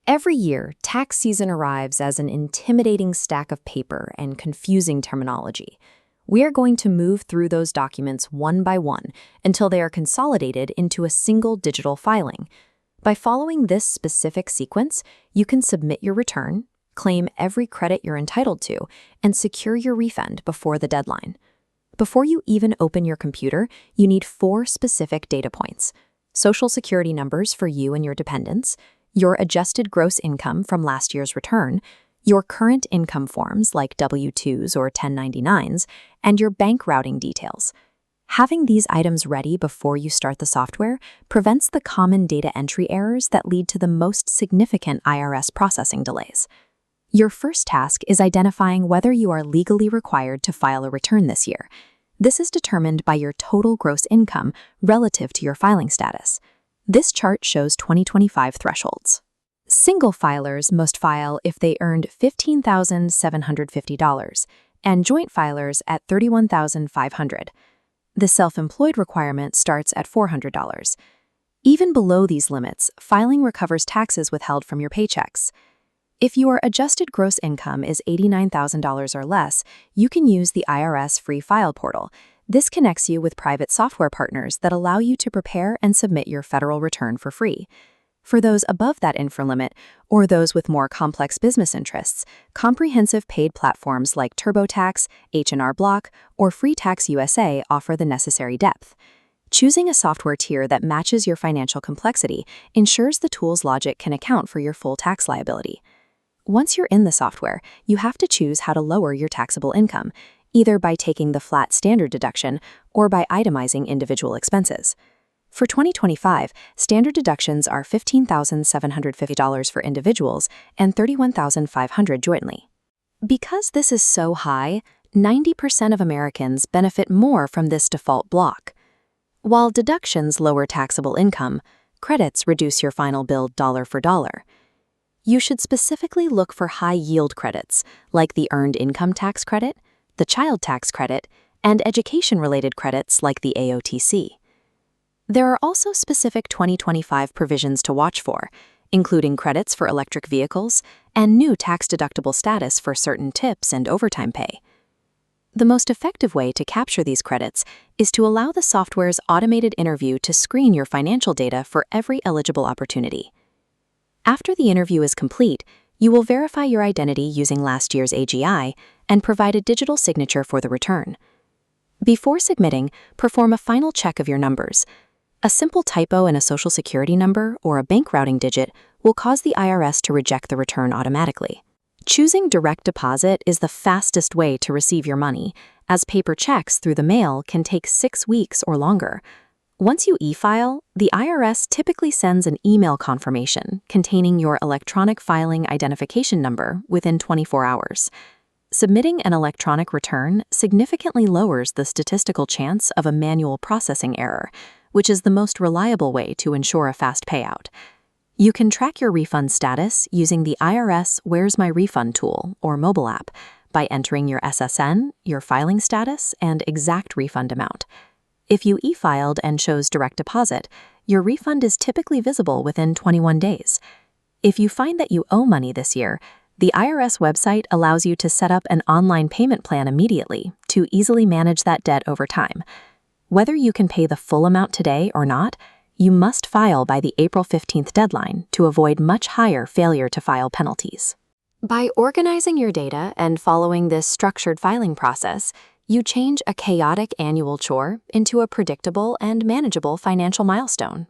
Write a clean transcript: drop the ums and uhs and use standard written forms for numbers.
Every year, tax season arrives as an intimidating stack of paper and confusing terminology. We are going to move through those documents one by one until they are consolidated into a single digital filing. By following this specific sequence, you can submit your return, claim every credit you're entitled to, and secure your refund before the deadline. Before you even open your computer, you need 4 specific data points: Social Security numbers for you and your dependents, your adjusted gross income from last year's return, your current income forms like W-2s or 1099s, and your bank routing details. Having these items ready before you start the software prevents the common data entry errors that lead to the most significant IRS processing delays. Your first task is identifying whether you are legally required to file a return this year. This is determined by your total gross income relative to your filing status. This chart shows 2025 thresholds. Single filers must file if they earned $15,750 and joint filers at $31,500. The self-employed requirement starts at $400. Even below these limits, filing recovers taxes withheld from your paychecks. If your adjusted gross income is $89,000 or less, you can use the IRS Free File portal. This connects you with private software partners that allow you to prepare and submit your federal return for free. For those above that infra limit, or those with more complex business interests, comprehensive paid platforms like TurboTax, H&R Block, or Free Tax USA offer the necessary depth. Choosing a software tier that matches your financial complexity ensures the tool's logic can account for your full tax liability. Once you're in the software, you have to choose how to lower your taxable income, either by taking the flat standard deduction or by itemizing individual expenses. For 2025, standard deductions are $15,750 for individuals and $31,500 jointly. Because this is so high, 90% of Americans benefit more from this default block. While deductions lower taxable income, credits reduce your final bill dollar for dollar. You should specifically look for high-yield credits, like the Earned Income Tax Credit, the Child Tax Credit, and education-related credits like the EITC. There are also specific 2025 provisions to watch for, including credits for electric vehicles and new tax-deductible status for certain tips and overtime pay. The most effective way to capture these credits is to allow the software's automated interview to screen your financial data for every eligible opportunity. After the interview is complete, you will verify your identity using last year's AGI and provide a digital signature for the return. Before submitting, perform a final check of your numbers. A simple typo in a Social Security number or a bank routing digit will cause the IRS to reject the return automatically. Choosing direct deposit is the fastest way to receive your money, as paper checks through the mail can take 6 weeks or longer. Once you e-file, the IRS typically sends an email confirmation containing your electronic filing identification number within 24 hours. Submitting an electronic return significantly lowers the statistical chance of a manual processing error, which is the most reliable way to ensure a fast payout. You can track your refund status using the IRS Where's My Refund tool or mobile app by entering your SSN, your filing status, and exact refund amount. If you e-filed and chose direct deposit, your refund is typically visible within 21 days. If you find that you owe money this year, the IRS website allows you to set up an online payment plan immediately to easily manage that debt over time. Whether you can pay the full amount today or not, you must file by the April 15th deadline to avoid much higher failure to file penalties. By organizing your data and following this structured filing process, you change a chaotic annual chore into a predictable and manageable financial milestone.